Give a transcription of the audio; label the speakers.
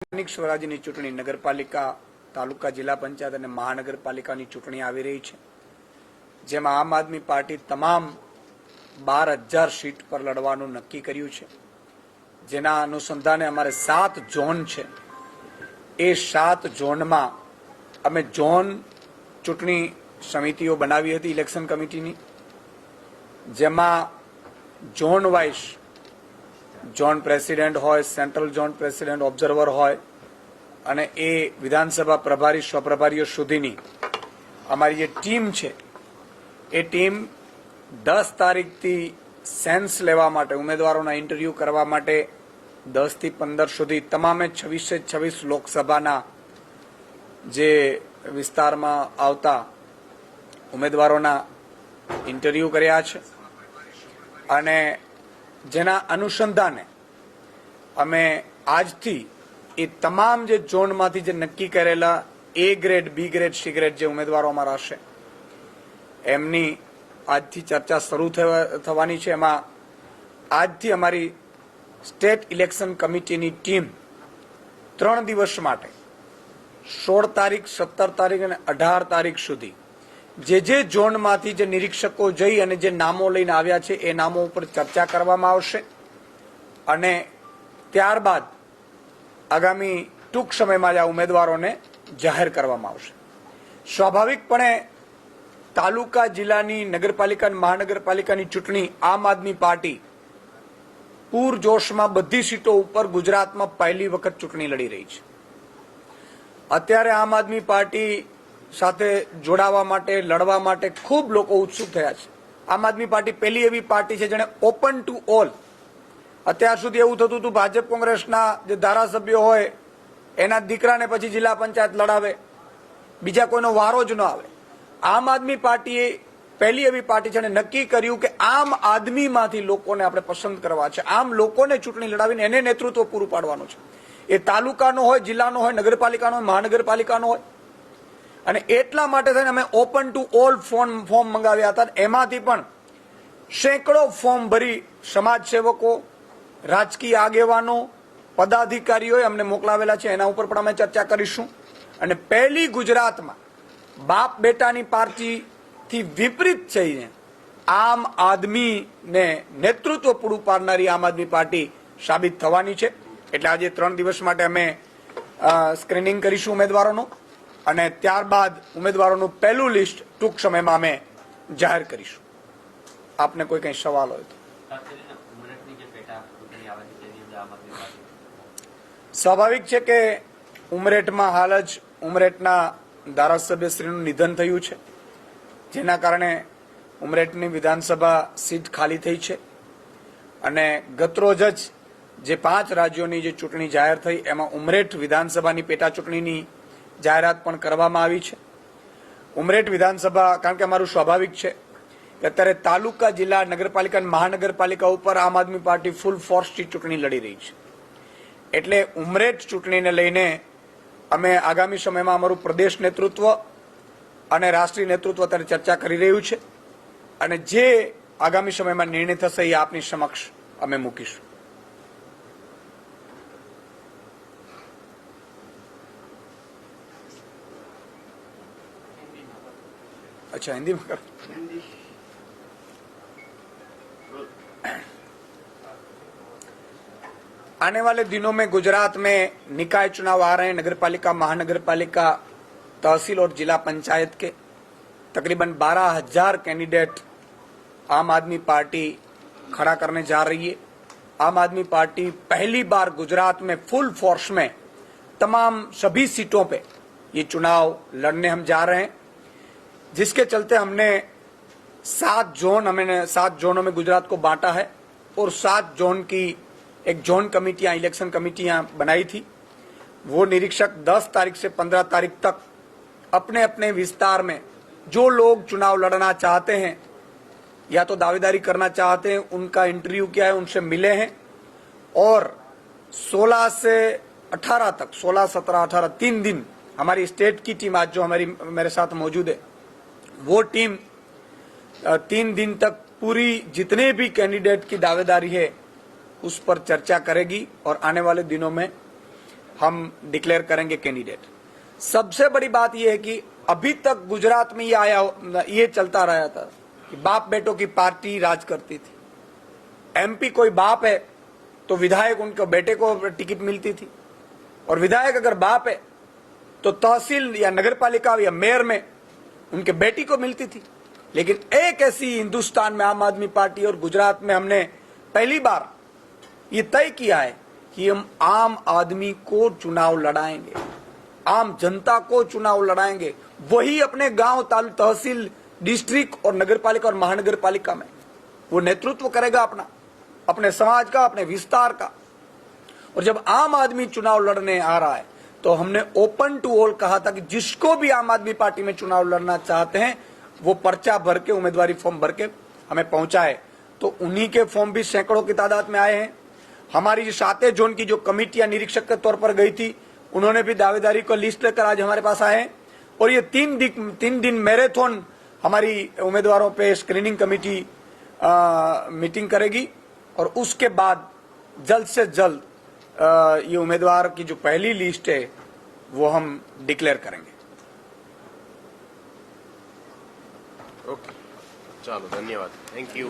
Speaker 1: સ્થાનિક સ્વરાજ્યની ચૂંટણી નગરપાલિકા, તાલુકા, જિલ્લા પંચાયત અને મહાનગરપાલિકાની ચૂંટણી આવી રહી છે, જેમાં આમ આદમી પાર્ટી તમામ 12,000 સીટ પર લડવાનું નક્કી કર્યું છે. જેના અનુસંધાને અમારે 7 ઝોન છે. એ 7 ઝોનમાં અમે ઝોન ચૂંટણી સમિતિઓ બનાવી હતી ઇલેક્શન કમિટીની, જેમાં ઝોન વાઇઝ ઝોન પ્રેસિડેન્ટ હોય, સેન્ટ્રલ ઝોન પ્રેસિડેન્ટ, ઓબ્ઝર્વર હોય અને એ વિધાનસભા પ્રભારી, સ્વપ્રભારીઓ સુધીની અમારી જે ટીમ છે એ ટીમ 10 તારીખથી સેન્સ લેવા માટે, ઉમેદવારોના ઇન્ટરવ્યુ કરવા માટે 10 થી 15 સુધી તમામે 26 લોકસભાના જે વિસ્તારમાં આવતા ઉમેદવારોના ઇન્ટરવ્યુ કર્યા છે અને જેના અનુસંધાને અમે આજથી એ તમામ જે ઝોનમાંથી જે નક્કી કરેલા A grade, B grade, C grade જે ઉમેદવારો અમારા હશે એમની આજથી ચર્ચા શરૂ થવાની છે. એમાં આજથી અમારી સ્ટેટ ઇલેક્શન કમિટીની ટીમ 3 દિવસ માટે 16 તારીખ, 17 તારીખ અને 18 તારીખ સુધી જે ઝોનમાંથી જે નિરીક્ષકો જઈ અને જે નામો લઈને આવ્યા છે એ નામો ઉપર ચર્ચા કરવામાં આવશે અને ત્યારબાદ આગામી ટૂંક સમયમાં જ આ ઉમેદવારોને જાહેર કરવામાં આવશે. સ્વાભાવિકપણે તાલુકા, જિલ્લાની, નગરપાલિકા અને મહાનગરપાલિકાની ચૂંટણી આમ આદમી પાર્ટી પૂરજોશમાં બધી સીટો ઉપર ગુજરાતમાં પહેલી વખત ચૂંટણી લડી રહી છે. અત્યારે આમ આદમી પાર્ટી સાથે જોડાવા માટે, લડવા માટે ખૂબ લોકો ઉત્સુક થયા છે. આમ આદમી પાર્ટી પહેલી એવી પાર્ટી છે જેને ઓપન ટુ ઓલ, અત્યાર સુધી એવું થતું હતું ભાજપ કોંગ્રેસના જે ધારાસભ્યો હોય એના દીકરાને પછી જિલ્લા પંચાયત લડાવે, બીજા કોઈનો વારો જ ન આવે. આમ આદમી પાર્ટીએ પહેલી એવી પાર્ટી છે અને નક્કી કર્યું કે આમ આદમીમાંથી લોકોને આપણે પસંદ કરવા છે, આમ લોકોને ચૂંટણી લડાવીને એને નેતૃત્વ પૂરું પાડવાનું છે. એ તાલુકાનો હોય, જિલ્લાનો હોય, નગરપાલિકાનો હોય, મહાનગરપાલિકાનો હોય. અને એટલા માટે થઈને અમે ઓપન ટુ ઓલ ફોર્મ મંગાવ્યા હતા. એમાંથી પણ સેંકડો ફોર્મ ભરી સમાજ સેવકો, રાજકીય આગેવાનો, પદાધિકારીઓએ અમને મોકલાવેલા છે. એના ઉપર પણ અમે ચર્ચા કરીશું. અને પહેલી ગુજરાતમાં બાપ બેટાની પાર્ટીથી વિપરીત થઈને આમ આદમીને નેતૃત્વ પૂરું પાડનારી આમ આદમી પાર્ટી સાબિત થવાની છે. એટલે આજે 3 દિવસ માટે અમે સ્ક્રીનિંગ કરીશું ઉમેદવારોનું અને ત્યારબાદ ઉમેદવારોનું પહેલું લિસ્ટ ટૂંક સમયમાં અમે જાહેર કરીશું. આપને કોઈ કંઈ સવાલ હોય તો. સ્વાભાવિક છે કે ઉમરેઠમાં હાલ જ ઉમરેઠના ધારાસભ્યશ્રીનું નિધન થયું છે, જેના કારણે ઉમરેઠની વિધાનસભા સીટ ખાલી થઈ છે અને ગતરોજ જ જે 5 રાજ્યોની જે ચૂંટણી જાહેર થઈ એમાં ઉમરેઠ વિધાનસભાની પેટા ચૂંટણીની જાહેરાત પણ કરવામાં આવી છે. ઉમરેઠ વિધાનસભા, કારણ કે અમારું સ્વાભાવિક છે કે અત્યારે તાલુકા, જિલ્લા, નગરપાલિકા અને મહાનગરપાલિકા ઉપર આમ આદમી પાર્ટી ફૂલ ફોર્સથી ચૂંટણી લડી રહી છે. એટલે ઉમરેઠ ચૂંટણીને લઈને અમે આગામી સમયમાં અમારું પ્રદેશ નેતૃત્વ અને રાષ્ટ્રીય નેતૃત્વ અત્યારે ચર્ચા કરી રહ્યું છે અને જે આગામી સમયમાં નિર્ણય થશે એ આપની સમક્ષ અમે મૂકીશું. अच्छा, हिंदी में कर. आने वाले दिनों में गुजरात में निकाय चुनाव आ रहे हैं. नगरपालिका, महानगरपालिका, तहसील और जिला पंचायत के तकरीबन 12,000 कैंडिडेट आम आदमी पार्टी खड़ा करने जा रही है. आम आदमी पार्टी पहली बार गुजरात में फुल फोर्स में तमाम सभी सीटों पे ये चुनाव लड़ने हम जा रहे हैं, जिसके चलते हमने 7 जोनों में गुजरात को बांटा है और 7 जोन की एक जोन कमेटियां, इलेक्शन कमेटियां बनाई थी. वो निरीक्षक 10 तारीख से 15 तारीख तक अपने अपने विस्तार में जो लोग चुनाव लड़ना चाहते हैं या तो दावेदारी करना चाहते हैं, उनका इंटरव्यू किया है, उनसे मिले हैं और 16 से 18 तक, 16, 17, 18 3 दिन हमारी स्टेट की टीम आज जो मेरे साथ मौजूद है, वो टीम 3 दिन तक पूरी जितने भी कैंडिडेट की दावेदारी है उस पर चर्चा करेगी और आने वाले दिनों में हम डिक्लेयर करेंगे कैंडिडेट। सबसे बड़ी बात यह है कि अभी तक गुजरात में ये चलता रहा था कि बाप बेटों की पार्टी राज करती थी। एमपी कोई बाप है तो विधायक उनके बेटे को टिकट मिलती थी, और विधायक अगर बाप है तो तहसील या नगरपालिका या मेयर में उनके बेटी को मिलती थी। लेकिन एक ऐसी हिंदुस्तान में आम आदमी पार्टी और गुजरात में हमने पहली बार ये तय किया है कि हम आम आदमी को चुनाव लड़ाएंगे, आम जनता को चुनाव लड़ाएंगे। वही अपने गांव, तहसील, डिस्ट्रिक्ट और नगरपालिका और महानगरपालिका में वो नेतृत्व करेगा अपने समाज का, अपने विस्तार का। और जब आम आदमी चुनाव लड़ने आ रहा है तो हमने ओपन टू ऑल कहा था कि जिसको भी आम आदमी पार्टी में चुनाव लड़ना चाहते हैं वो पर्चा भर के, उम्मीदवारी फॉर्म भर के हमें पहुंचाए। तो उन्हीं के फॉर्म भी सैकड़ों की तादाद में आए हैं। हमारी जो 7 जोन की जो कमेटियां निरीक्षक के तौर पर गई थी, उन्होंने भी दावेदारी को लिस्ट लेकर आज हमारे पास आए हैं। और ये 3 दिन मैराथन हमारी उम्मीदवारों पे स्क्रीनिंग कमेटी मीटिंग करेगी, और उसके बाद जल्द से जल्द ये उम्मीदवार की जो पहली लिस्ट है वो हम डिक्लेयर करेंगे।
Speaker 2: ओके, चलो, धन्यवाद, थैंक यू।